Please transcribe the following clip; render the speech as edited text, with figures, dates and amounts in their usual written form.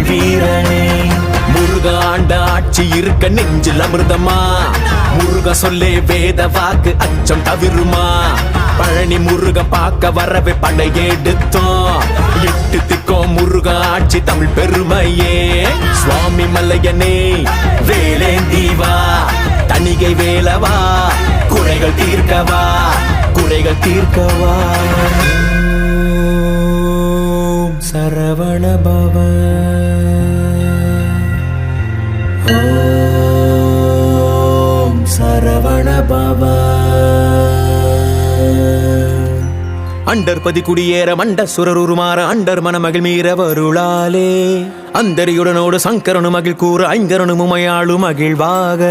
தமிழ் வீரனே. முருக ஆண்ட ஆட்சி இருக்க நெஞ்சில் அமிர்தமா, முருக சொல்லே வேத வாக்கு அச்சம் தவிருமா. பழனி முருக பார்க்க வரவே படையெடுத்தோம், எட்டு திக்கோம் முருக ஆட்சி தமிழ் பெருமையே. சுவாமி மல்லையனே வேலேந்தீவா, தணிகை வேலவா, குறைகள் தீர்க்கவா, குறைகள் தீர்க்கவா. சரவண பவ, ஓம் சரவண பவ. அண்டர்பதி குடியேற மண்ட சுரருமாற அண்டர் மனமகிழ் மீற வருளாலே. அந்தரியுடனோடு சங்கரனு மகிழ் கூற ஐங்கரனு முமையாளு மகிழ்வாக.